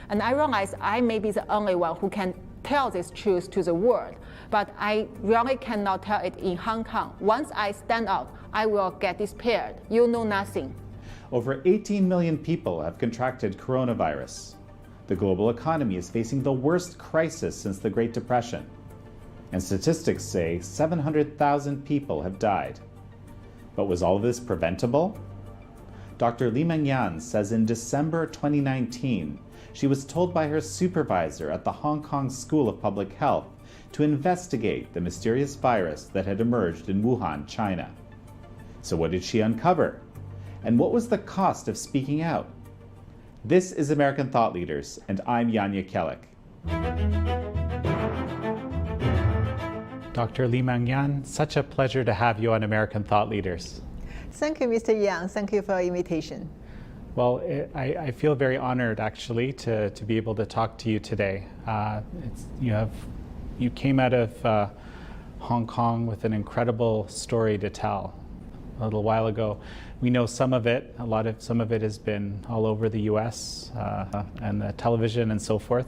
And I realized I may be the only one who can tell this truth to the world, but I really cannot tell it in Hong Kong. Once I stand out, I will get disappeared. You know nothing. Over 18 million people have contracted coronavirus. The global economy is facing the worst crisis since the Great Depression. And statistics say 700,000 people have died. But was all of this preventable? Dr. Li Mengyan says in December 2019, she was told by her supervisor at the Hong Kong School of Public Health to investigate the mysterious virus that had emerged in Wuhan, China. So what did she uncover? And what was the cost of speaking out? This is American Thought Leaders, and I'm Yanya Kellick. Dr. Li Mengyan, such a pleasure to have you on American Thought Leaders. Thank you, Mr. Yang. Thank you for your invitation. Well, I feel very honored, actually, to be able to talk to you today. You came out of Hong Kong with an incredible story to tell. A little while ago, we know some of it. Some of it has been all over the U.S. And the television and so forth.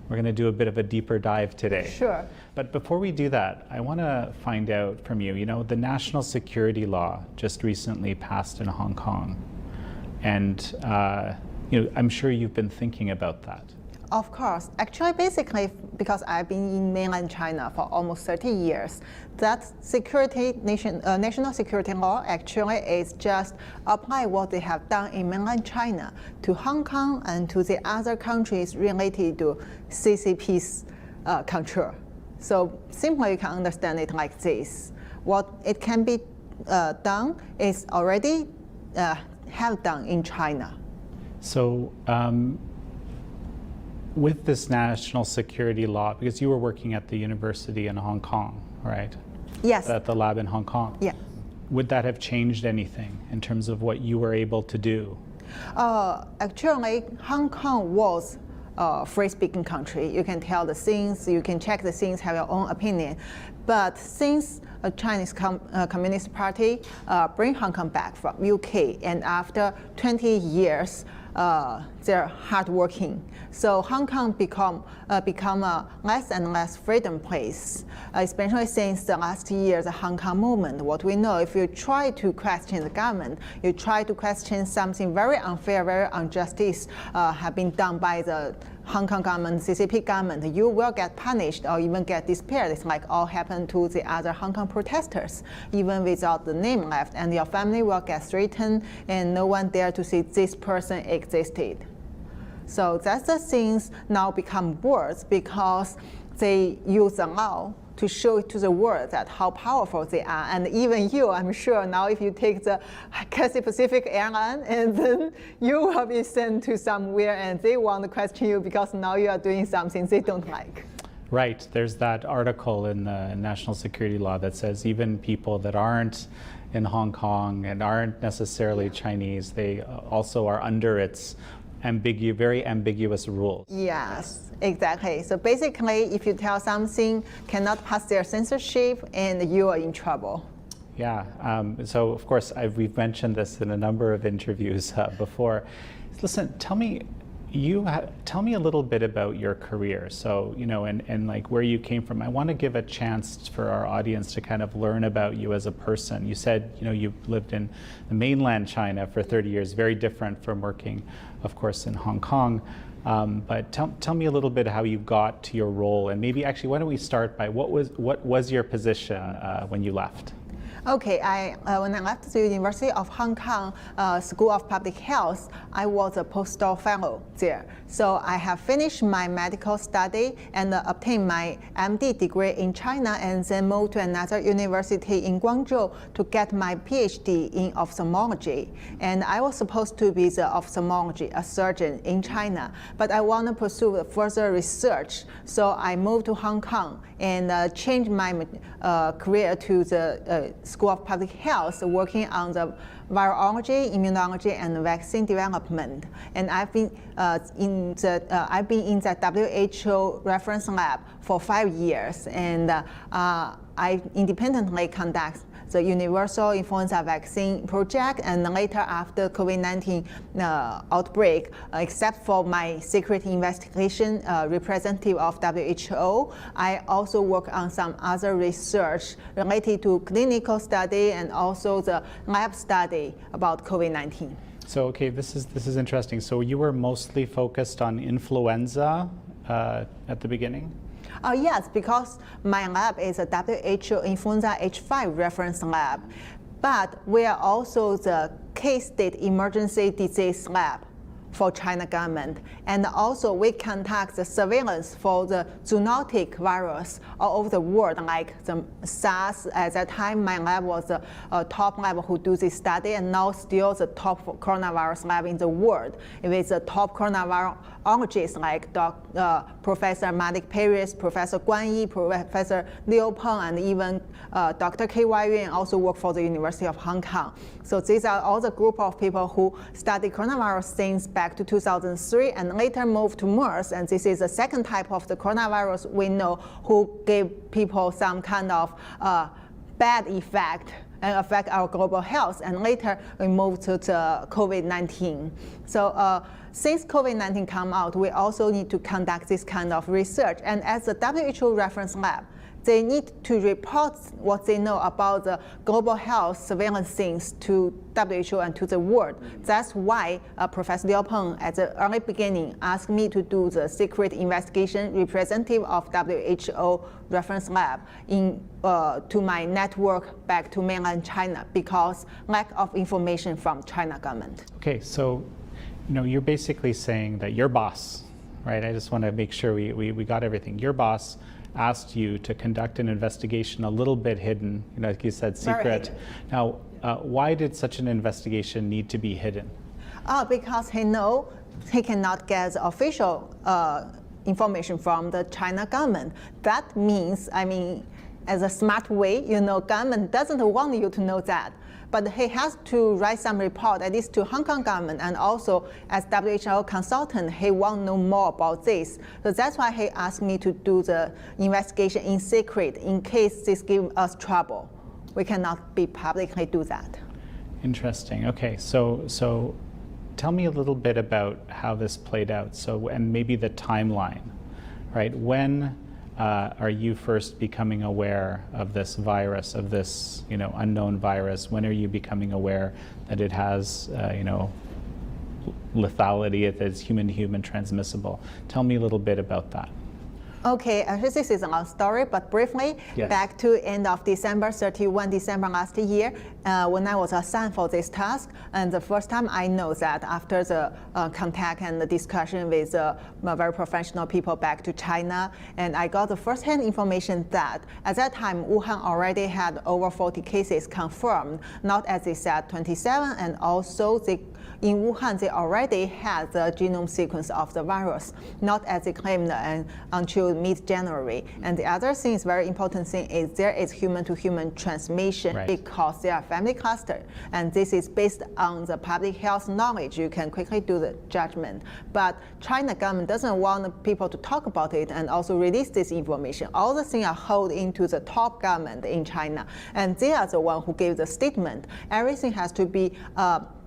We're going to do a bit of a deeper dive today. Sure. But before we do that, I want to find out from you. You know, the national security law just recently passed in Hong Kong. And I'm sure you've been thinking about that. Of course. Actually, basically, because I've been in mainland China for almost 30 years, that national security law actually is just apply what they have done in mainland China to Hong Kong and to the other countries related to CCP's control. So simply you can understand it like this. What it can be done is already have done in China. So with this national security law, because you were working at the university in Hong Kong, right? Yes. At the lab in Hong Kong. Yeah. Would that have changed anything in terms of what you were able to do? Actually, Hong Kong was a free-speaking country. You can tell the things, you can check the things, have your own opinion. But since a Chinese Communist Party bring Hong Kong back from UK, and after 20 years, they're hardworking. So Hong Kong become a less and less freedom place, especially since the last year, the Hong Kong movement. What we know, if you try to question the government, you try to question something very unfair, very injustice have been done by the Hong Kong government, CCP government, you will get punished or even get disappeared. It's like all happened to the other Hong Kong protesters, even without the name left, and your family will get threatened and no one dare to say this person existed. So that's the things now become worse because they use the law to show to the world that how powerful they are. And even you, I'm sure now if you take the Cathay Pacific airline and then you will be sent to somewhere and they want to question you because now you are doing something they don't like. Right, there's that article in the national security law that says even people that aren't in Hong Kong and aren't necessarily Chinese, they also are under its very ambiguous rules. Yes, exactly. So basically, if you tell something cannot pass their censorship, and you are in trouble. Yeah. So of course, we've mentioned this in a number of interviews before. Listen, tell me a little bit about your career. So, and like where you came from. I want to give a chance for our audience to kind of learn about you as a person. You said, you lived in the mainland China for 30 years, very different from working, of course, in Hong Kong. But tell me a little bit how you got to your role, and maybe actually, why don't we start by what was your position when you left? Okay, when I left the University of Hong Kong School of Public Health, I was a postdoc fellow there. So I have finished my medical study and obtained my MD degree in China and then moved to another university in Guangzhou to get my PhD in ophthalmology. And I was supposed to be the ophthalmology, a surgeon in China, but I want to pursue further research. So I moved to Hong Kong and changed my career to the School of Public Health, working on the virology, immunology, and vaccine development. And I've been in the WHO reference lab for 5 years, and I independently conduct the universal influenza vaccine project, and later after COVID-19 outbreak, except for my secret investigation representative of WHO, I also work on some other research related to clinical study and also the lab study about COVID-19. So, okay, this is interesting. So you were mostly focused on influenza at the beginning? Yes, because my lab is a WHO influenza H5 reference lab, but we are also the K-state emergency disease lab for China government. And also we conduct the surveillance for the zoonotic virus all over the world, like the SARS. At that time, my lab was the top lab who do this study, and now still the top coronavirus lab in the world. It is the top coronavirologists like Professor Malik Paris, Professor Guan Yi, Professor Liu Peng, and even Dr. K.Y. Yuan also work for the University of Hong Kong. So these are all the group of people who study coronavirus since back to 2003 and later moved to MERS. And this is the second type of the coronavirus we know who gave people some kind of bad effect and affect our global health. And later we moved to the COVID-19. So since COVID-19 come out, we also need to conduct this kind of research. And as the WHO reference lab, they need to report what they know about the global health surveillance things to WHO and to the world. That's why Professor Liu Peng at the early beginning asked me to do the secret investigation representative of WHO reference lab to my network back to mainland China because lack of information from China government. Okay, so you're basically saying that your boss, right? I just want to make sure we got everything. Your boss asked you to conduct an investigation a little bit hidden, like you said, secret. Now, why did such an investigation need to be hidden? Because he know he cannot get the official information from the China government. That means, as a smart way, government doesn't want you to know that. But he has to write some report, at least to Hong Kong government, and also as WHO consultant, he wants to know more about this. So that's why he asked me to do the investigation in secret in case this gives us trouble. We cannot be publicly do that. Interesting. Okay, so tell me a little bit about how this played out. So, and maybe the timeline, right? When are you first becoming aware of this virus, of this unknown virus? When are you becoming aware that it has lethality, that it's human-to-human transmissible? Tell me a little bit about that. Okay, actually this is a long story, but briefly, yes. Back to end of December, 31 December last year, when I was assigned for this task, and the first time I know that after the contact and the discussion with very professional people back to China, and I got the first-hand information that at that time, Wuhan already had over 40 cases confirmed, not as they said 27, and also in Wuhan, they already had the genome sequence of the virus, not as they claimed until mid-January. And the other thing is very important thing is there is human-to-human transmission, right, because they are family cluster. And this is based on the public health knowledge. You can quickly do the judgment. But China government doesn't want people to talk about it and also release this information. All the things are held into the top government in China. And they are the one who gave the statement. Everything has to be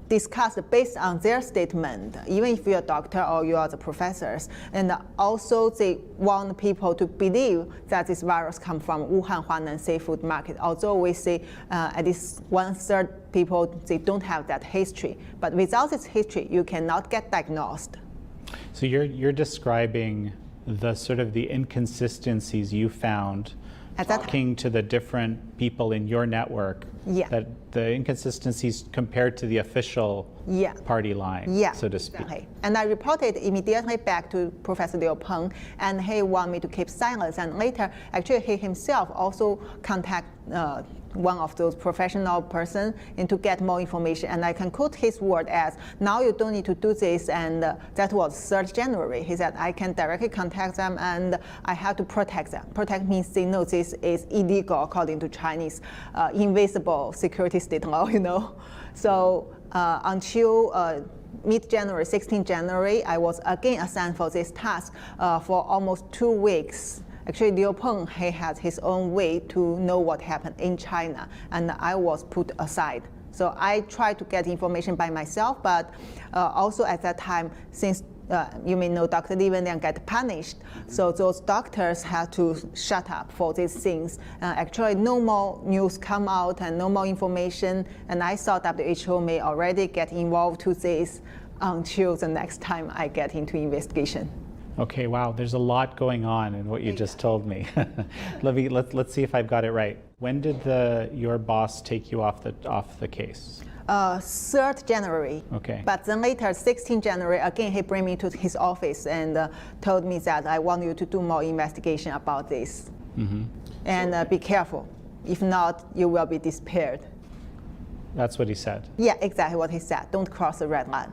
discussed based on their statement, even if you're a doctor or you are the professors. And also they want people to believe that this virus comes from Wuhan Huanan seafood market. Although we say at least 1/3 people, they don't have that history. But without this history, you cannot get diagnosed. So you're describing the sort of the inconsistencies you found talking to the different people in your network, that the inconsistencies compared to the official party line, so to speak. Exactly. And I reported immediately back to Professor Liu Peng, and he wanted me to keep silence. And later, actually, he himself also contacted one of those professional persons and to get more information. And I can quote his word as, now you don't need to do this, and that was 3rd January. He said, I can directly contact them and I have to protect them. Protect means they know this is illegal according to Chinese invisible security state law, So until mid-January, 16 January, I was again assigned for this task for almost 2 weeks. Actually, Liu Peng, he has his own way to know what happened in China, and I was put aside. So I tried to get information by myself, but also at that time, since you may know Dr. Li Wenliang got punished, so those doctors had to shut up for these things. Actually, no more news come out and no more information, and I thought WHO may already get involved to this until the next time I get into investigation. Okay, wow, there's a lot going on in what you just told me. Livy, let's see if I've got it right. When did your boss take you off the case? 3rd January. Okay. But then later, 16th January, again, he bring me to his office and told me that I want you to do more investigation about this. Mm-hmm. And be careful. If not, you will be disappeared. That's what he said? Yeah, exactly what he said. Don't cross the red line.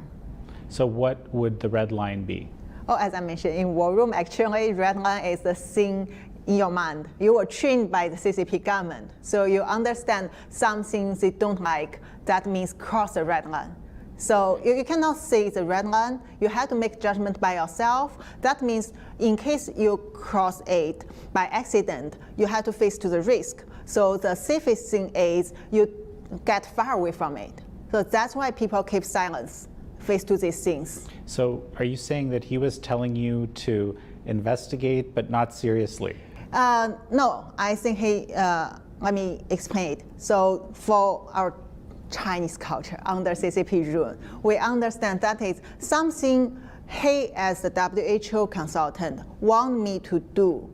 So what would the red line be? Oh, as I mentioned, in war room, actually, red line is the thing in your mind. You were trained by the CCP government, so you understand some things they don't like. That means cross the red line. So you cannot say the red line. You have to make judgment by yourself. That means in case you cross it by accident, you have to face to the risk. So the safest thing is you get far away from it. So that's why people keep silence, face to these things. So are you saying that he was telling you to investigate but not seriously? No, I think let me explain it. So for our Chinese culture under CCP rule, we understand that is something he as the WHO consultant want me to do.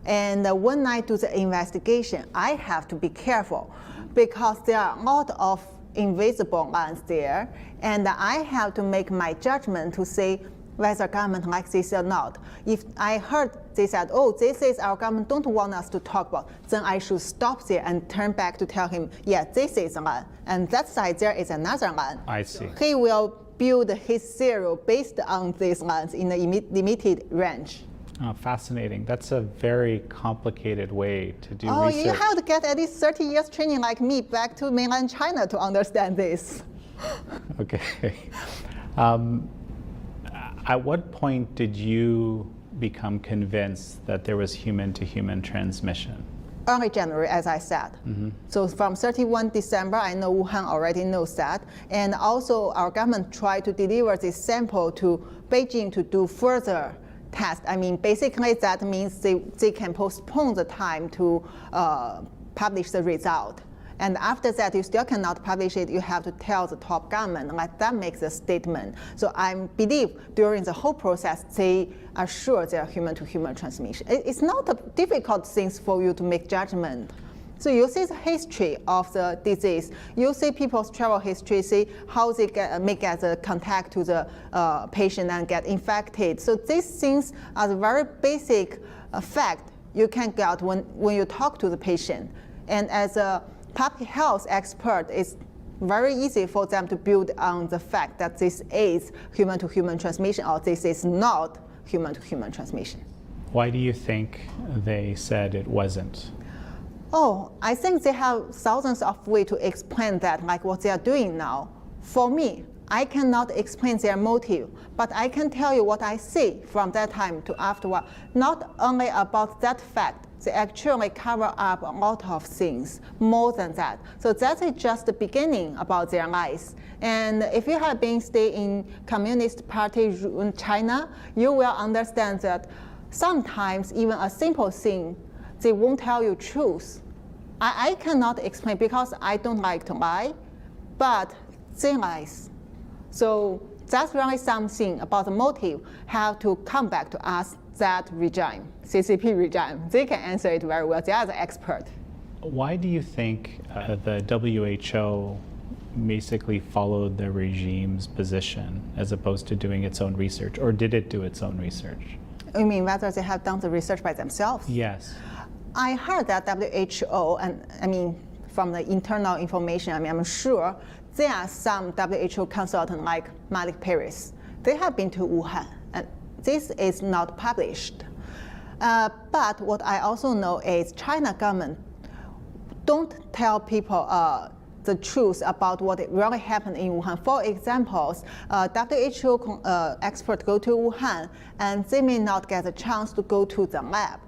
And when I do the investigation, I have to be careful because there are a lot of invisible lines there, and I have to make my judgment to say whether government likes this or not. If I heard they said, oh, this is our government don't want us to talk about, then I should stop there and turn back to tell him, yeah, this is a line, and that side there is another line. I see. He will build his theory based on these lines in a limited range. Oh, fascinating. That's a very complicated way to do research. research. You have to get at least 30 years training like me back to mainland China to understand this. Okay. At what point did you become convinced that there was human-to-human transmission? Early January, as I said. Mm-hmm. So from 31 December, I know Wuhan already knows that. And also our government tried to deliver this sample to Beijing to do further test. I mean, basically that means they can postpone the time to publish the result. And after that, you still cannot publish it. You have to tell the top government, like that makes a statement. So I believe during the whole process, they are sure they are human-to-human transmission. It's not a difficult thing for you to make judgment. So you see the history of the disease. You see people's travel history, see how they make the contact to the patient and get infected. So these things are the very basic fact you can get when you talk to the patient. And as a public health expert, it's very easy for them to build on the fact that this is human-to-human transmission or this is not human-to-human transmission. Why do you think they said it wasn't? Oh, I think they have thousands of ways to explain that, like what they are doing now. For me, I cannot explain their motive, but I can tell you what I see from that time to afterward. Not only about that fact, they actually cover up a lot of things, more than that. So that is just the beginning about their lies. And if you have been staying in Communist Party in China, you will understand that sometimes even a simple thing, they won't tell you truth. I cannot explain because I don't like to lie, but they lies. So that's really something about the motive have to come back to us, that regime, CCP regime. They can answer it very well. They are the expert. Why do you think the WHO basically followed the regime's position as opposed to doing its own research, or did it do its own research? You mean whether they have done the research by themselves? Yes. I heard that WHO, and I mean, from the internal information, I mean, I'm sure there are some WHO consultants like Malik Paris. They have been to Wuhan, and this is not published. But what I also know is China government don't tell people the truth about what really happened in Wuhan. For example, WHO experts go to Wuhan, and they may not get a chance to go to the lab.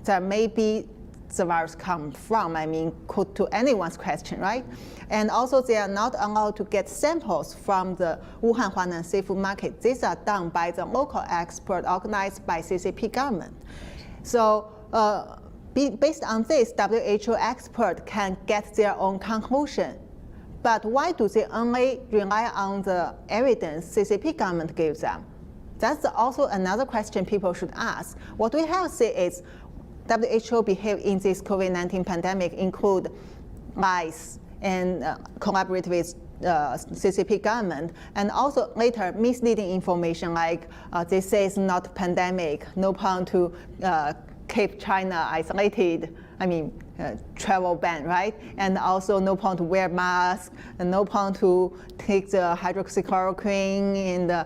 that maybe the virus come from, I mean, could to anyone's question, right? And also they are not allowed to get samples from the Wuhan Huanan seafood market. These are done by the local expert organized by CCP government. So based on this, WHO expert can get their own conclusion. But why do they only rely on the evidence CCP government gives them? That's also another question people should ask. What we have to say is WHO behavior in this COVID-19 pandemic include lies and collaborate with CCP government, and also later misleading information like they say it's not pandemic, no point to keep China isolated, travel ban, right? And also no point to wear masks, and no point to take the hydroxychloroquine and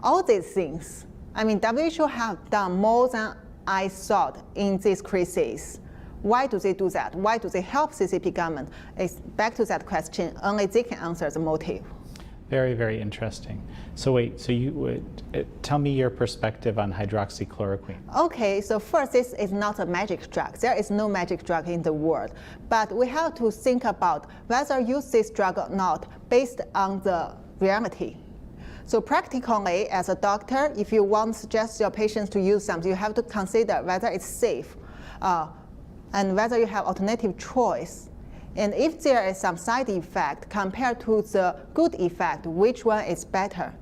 all these things. WHO have done more than I thought in this crisis. Why do they do that? Why do they help CCP government? It's back to that question. Only they can answer the motive. Very, very interesting. So wait, so you would tell me your perspective on hydroxychloroquine. Okay, so first, this is not a magic drug. There is no magic drug in the world. But we have to think about whether use this drug or not based on the reality. So practically, as a doctor, if you want to suggest your patients to use something, you have to consider whether it's safe and whether you have alternative choice. And if there is some side effect compared to the good effect, which one is better?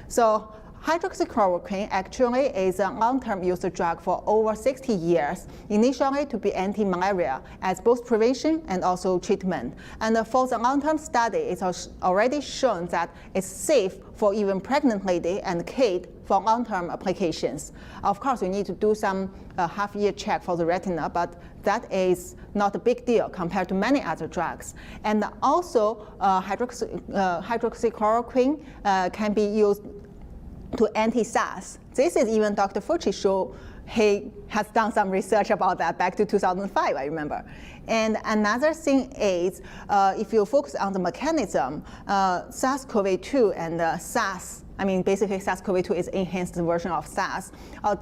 So hydroxychloroquine actually is a long-term use drug for over 60 years, initially to be anti-malaria as both prevention and also treatment. And for the long-term study, it's already shown that it's safe for even pregnant lady and kid for long-term applications. Of course, you need to do some half-year check for the retina, but that is not a big deal compared to many other drugs. And also, hydroxychloroquine can be used to anti-SARS. This is even Dr. Fauci show. He has done some research about that back to 2005, I remember. And another thing is, if you focus on the mechanism, SARS-CoV-2 and SARS, basically SARS-CoV-2 is enhanced version of SARS.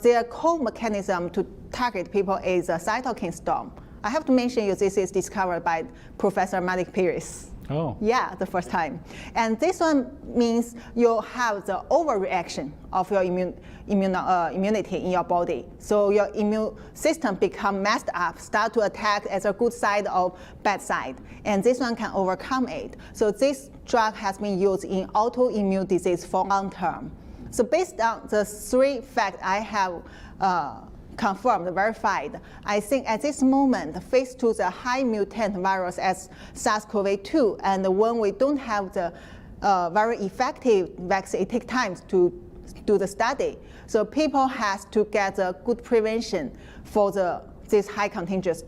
Their core mechanism to target people is a cytokine storm. I have to mention you, this is discovered by Professor Malik Peiris. Oh. Yeah, the first time. And this one means you have the overreaction of your immunity in your body. So your immune system become messed up, start to attack as a good side or bad side. And this one can overcome it. So this drug has been used in autoimmune disease for long term. So based on the three facts I have confirmed, verified, I think at this moment, faced to the high mutant virus as SARS-CoV-2, and when we don't have the very effective vaccine, it takes time to do the study. So people has to get a good prevention for this high contagious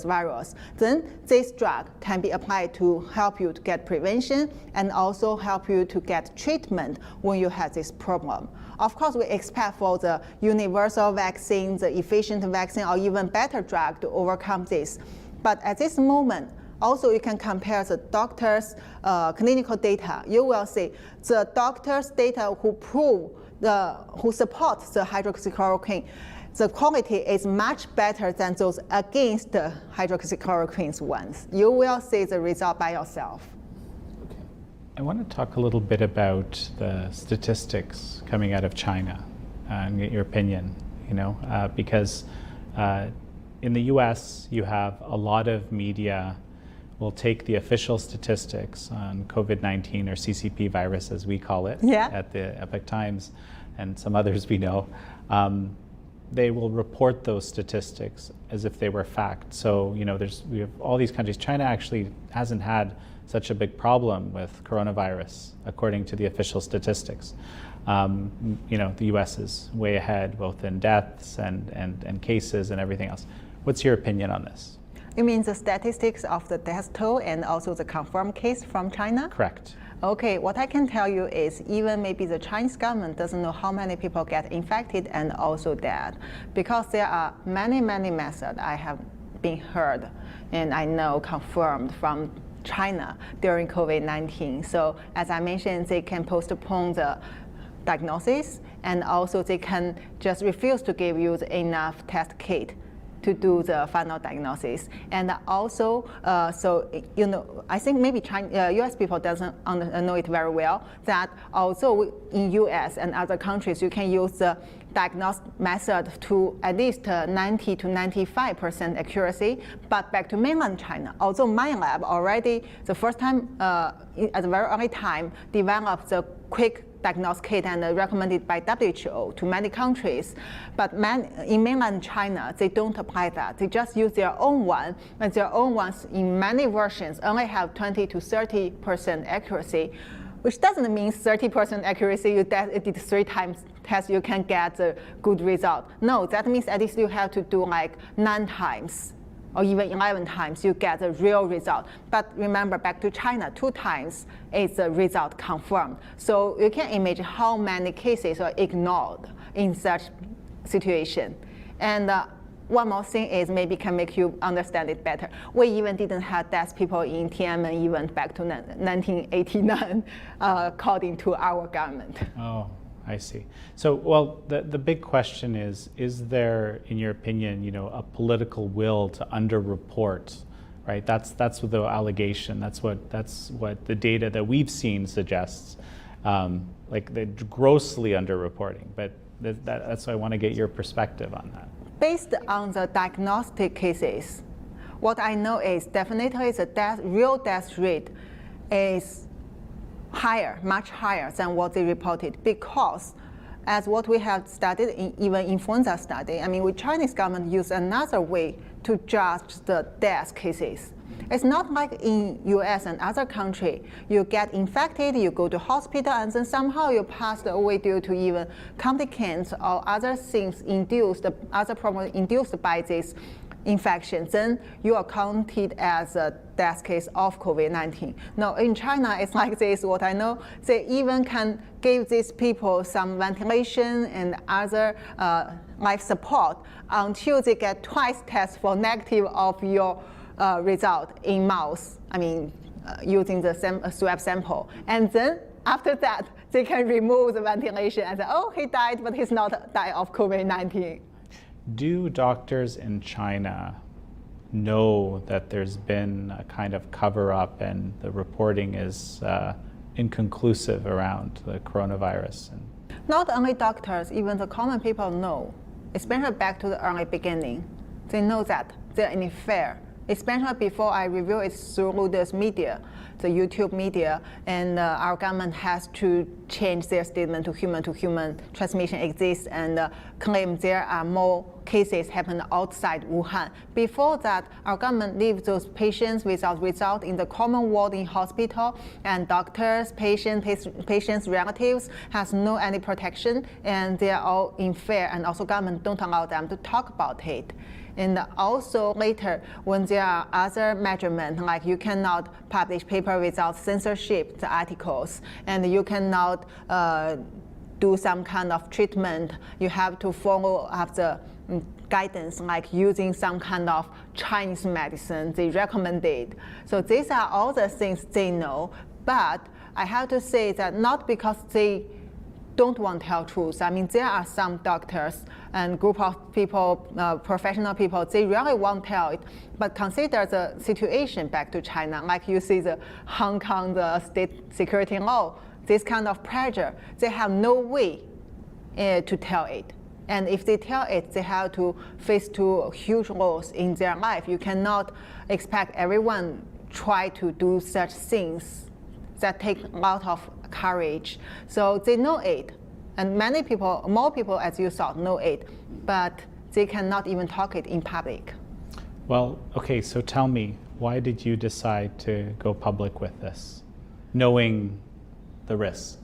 virus. Then this drug can be applied to help you to get prevention and also help you to get treatment when you have this problem. Of course, we expect for the universal vaccine, the efficient vaccine, or even better drug to overcome this. But at this moment, also you can compare the doctors' clinical data. You will see the doctors' data who support the hydroxychloroquine, the quality is much better than those against the hydroxychloroquine ones. You will see the result by yourself. Okay. I want to talk a little bit about the statistics coming out of China and get your opinion, because in the US, you have a lot of media will take the official statistics on COVID-19 or CCP virus, as we call it, at the Epoch Times and some others we know. They will report those statistics as if they were fact. So, we have all these countries. China actually hasn't had such a big problem with coronavirus, according to the official statistics. The US is way ahead, both in deaths and cases and everything else. What's your opinion on this? You mean the statistics of the death toll and also the confirmed case from China? Correct. Okay, what I can tell you is even maybe the Chinese government doesn't know how many people get infected and also dead, because there are many methods I have been heard and I know confirmed from China during COVID-19. So as I mentioned, they can postpone the diagnosis, and also they can just refuse to give you enough test kit to do the final diagnosis. And also, so I think maybe US people doesn't know it very well, that although in US and other countries you can use the diagnostic method to at least 90 to 95% accuracy, but back to mainland China, although my lab already the first time at a very early time developed the quick diagnostic kit and recommended by WHO to many countries. But in mainland China, they don't apply that. They just use their own one, and their own ones in many versions only have 20 to 30% accuracy, which doesn't mean 30% accuracy, you did 3 times test, you can get a good result. No, that means at least you have to do like 9 times or even 11 times, you get the real result. But remember, back to China, 2 times is the result confirmed. So you can imagine how many cases are ignored in such situation. And one more thing is maybe can make you understand it better. We even didn't have deaf people in Tiananmen event back to 1989, according to our government. Oh. I see. So, well, the big question is there, in your opinion, a political will to underreport, right? That's what the allegation. That's what the data that we've seen suggests, like the grossly underreporting. But that's why I want to get your perspective on that. Based on the diagnostic cases, what I know is definitely the real death rate is higher, much higher than what they reported, because as what we have studied in even influenza study, I mean, Chinese government use another way to judge the death cases. It's not like in US and other country, you get infected, you go to hospital, and then somehow you passed away due to even complications or other things induced, other problems induced by this infection, then you are counted as a death case of COVID-19. Now in China, it's like this, what I know, they even can give these people some ventilation and other life support until they get twice test for negative of your result in mouse, I mean, using the swab sample. And then after that, they can remove the ventilation and say, oh, he died, but he's not died of COVID-19. Do doctors in China know that there's been a kind of cover-up and the reporting is inconclusive around the coronavirus? Not only doctors, even the common people know, especially back to the early beginning. They know that they're in fair, especially before I review it through this media, the YouTube media, and our government has to change their statement to human transmission exists and claim there are more cases happen outside Wuhan. Before that, our government leaves those patients without result in the common ward in hospital, and doctors, patients' relatives has no any protection, and they are all in fear, and also government don't allow them to talk about it. And also later, when there are other measurements, like you cannot publish paper without censorship, the articles, and you cannot do some kind of treatment, you have to follow up the guidance, like using some kind of Chinese medicine they recommended. So these are all the things they know, but I have to say that not because they don't want to tell truth. I mean, there are some doctors and group of people, professional people, they really want to tell it. But consider the situation back to China, like you see the Hong Kong, the state security law, this kind of pressure, they have no way to tell it. And if they tell it, they have to face to huge loss in their life. You cannot expect everyone try to do such things that take a lot of courage. So they know it, and many people, more people as you saw, know it, but they cannot even talk it in public. Well, okay, so tell me, why did you decide to go public with this, knowing the risk?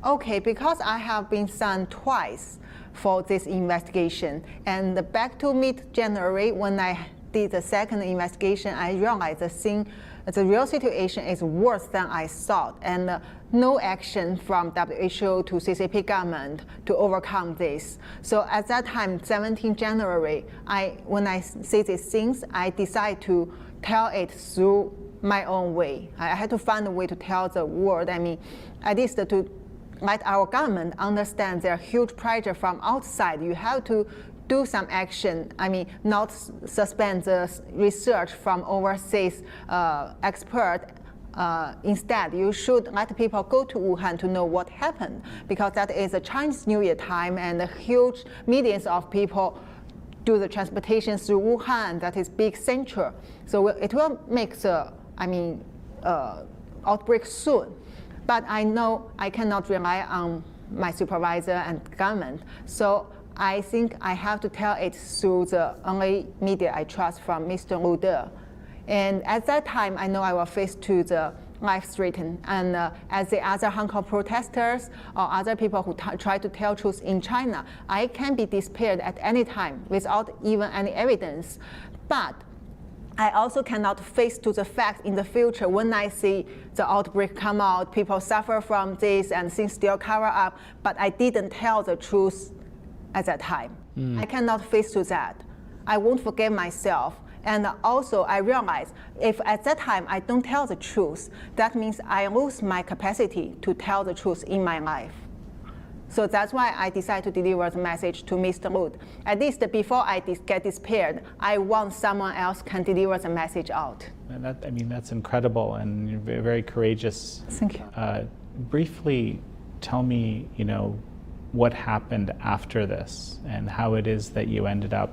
Okay, because I have been sent twice for this investigation, and back to mid-January when I did the second investigation, I realized the real situation is worse than I thought, and no action from WHO to CCP government to overcome this. So at that time, 17 January, when I see these things, I decide to tell it through my own way. I had to find a way to tell the world, I mean, at least to let our government understand there's huge pressure from outside. You have to do some action. I mean, not suspend the research from overseas expert. Instead, you should let people go to Wuhan to know what happened, because that is a Chinese New Year time and huge millions of people do the transportation through Wuhan. That is big center. So it will make the, outbreak soon. But I know I cannot rely on my supervisor and government. So I think I have to tell it through the only media I trust from Mr. Lu De. And at that time, I know I will face to the life threatened. And as the other Hong Kong protesters or other people who try to tell truth in China, I can be disappeared at any time without even any evidence. But I also cannot face to the fact in the future when I see the outbreak come out, people suffer from this and things still cover up, but I didn't tell the truth at that time. I cannot face to that. I won't forgive myself. And also I realize if at that time I don't tell the truth, that means I lose my capacity to tell the truth in my life. So that's why I decided to deliver the message to Mr. Lu. At least before I get disappeared, I want someone else can deliver the message out. And that's incredible and very courageous. Thank you. Briefly, tell me, what happened after this and how it is that you ended up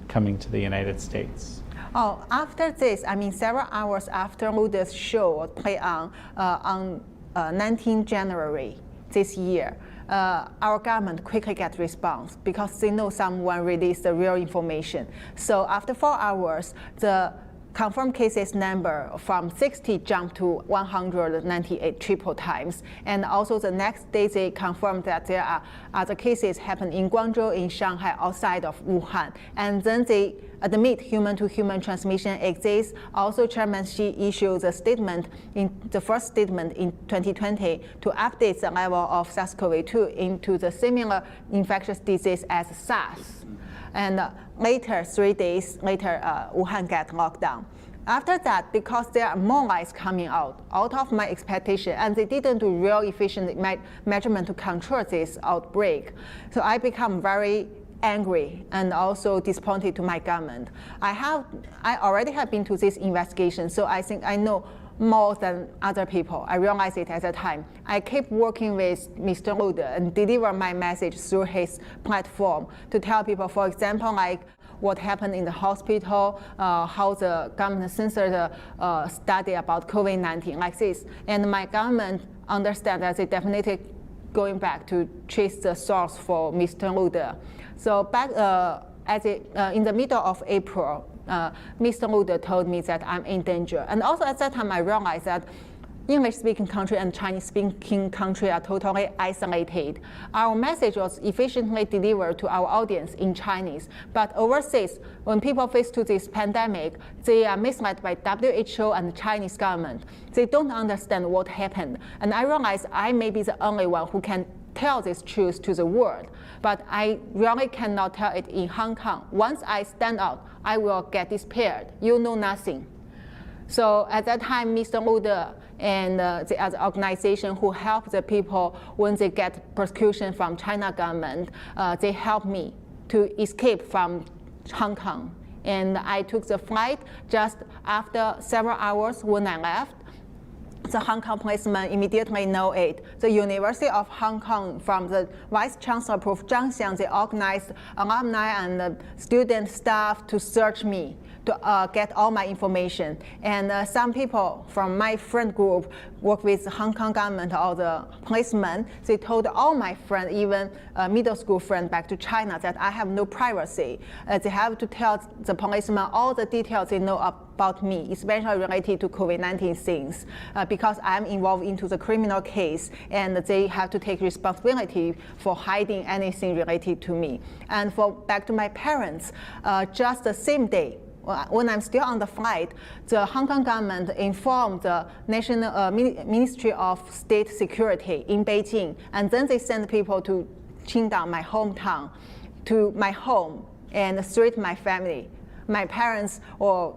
coming to the United States. Oh, after this, several hours after Lu De's show played on 19 January this year, our government quickly got response because they know someone released the real information. So after 4 hours, the confirmed cases number from 60 jumped to 198 triple times. And also the next day they confirmed that there are other cases happening in Guangzhou, in Shanghai, outside of Wuhan. And then they admit human-to-human transmission exists. Also, Chairman Xi issued the statement, the first statement in 2020 to update the level of SARS-CoV-2 into the similar infectious disease as SARS. And later, 3 days later, Wuhan got locked down. After that, because there are more lies coming out of my expectation, and they didn't do real efficient measurement to control this outbreak, so I become very angry and also disappointed to my government. I already have been to this investigation, so I think I know more than other people. I realized it at the time. I keep working with Mr. Lu De and deliver my message through his platform to tell people, for example, like what happened in the hospital, how the government censored the study about COVID-19, like this. And my government understands that they definitely going back to trace the source for Mr. Lu De. So back in the middle of April, Mr. Lu De told me that I'm in danger. And also at that time, I realized that English-speaking country and Chinese-speaking country are totally isolated. Our message was efficiently delivered to our audience in Chinese. But overseas, when people face to this pandemic, they are misled by WHO and the Chinese government. They don't understand what happened. And I realized I may be the only one who can tell this truth to the world. But I really cannot tell it in Hong Kong. Once I stand out, I will get disappeared. You know nothing. So at that time, Mr. Lu De and the other organization who help the people when they get persecution from China government, they helped me to escape from Hong Kong. And I took the flight just after several hours when I left. The Hong Kong policeman immediately know it. The University of Hong Kong, from the Vice Chancellor Prof. Zhang Xiang, they organized alumni and student staff to search me, to get all my information. And some people from my friend group work with the Hong Kong government or the policemen. They told all my friends, even middle school friends back to China, that I have no privacy. They have to tell the policeman all the details they know about me, especially related to COVID-19 things, because I'm involved into the criminal case, and they have to take responsibility for hiding anything related to me. And for back to my parents, just the same day, when I'm still on the flight, the Hong Kong government informed the National Ministry of State Security in Beijing, and then they sent people to Qingdao, my hometown, to my home and treat my family. My parents were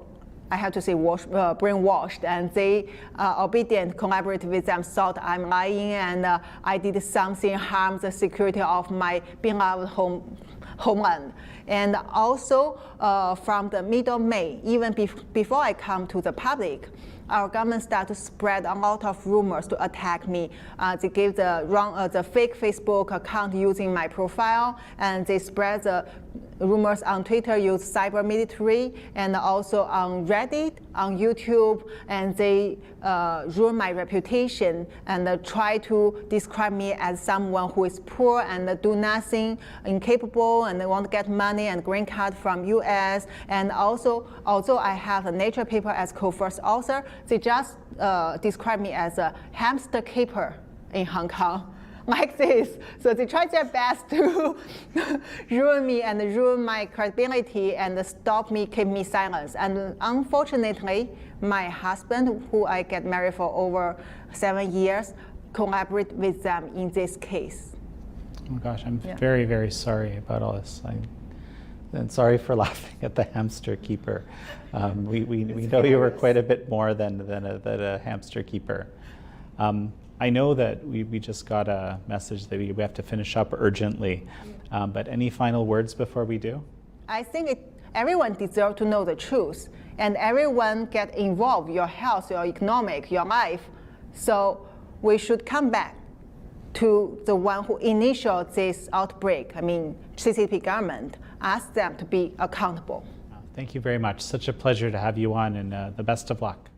I have to say, brainwashed, and they obedient, collaborate with them, thought I'm lying, and I did something harm the security of my beloved homeland. And also, from the middle of May, even before I come to the public, our government started to spread a lot of rumors to attack me. They gave the fake Facebook account using my profile, and they spread the rumors on Twitter, use cyber military, and also on Reddit, on YouTube, and they ruin my reputation and try to describe me as someone who is poor and do nothing, incapable, and they want to get money and green card from US. And also, although I have a Nature paper as co-first author, they just describe me as a hamster keeper in Hong Kong. Like this. So they try their best to ruin me and ruin my credibility and stop me, keep me silent. And unfortunately, my husband, who I get married for over 7 years, collaborate with them in this case. Oh gosh, I'm very, very sorry about all this. And sorry for laughing at the hamster keeper. We know you were quite a bit more than a hamster keeper. I know that we just got a message that we have to finish up urgently, but any final words before we do? I think everyone deserves to know the truth, and everyone get involved, your health, your economic, your life. So we should come back to the one who initiated this outbreak, I mean CCP government, ask them to be accountable. Thank you very much. Such a pleasure to have you on, and the best of luck.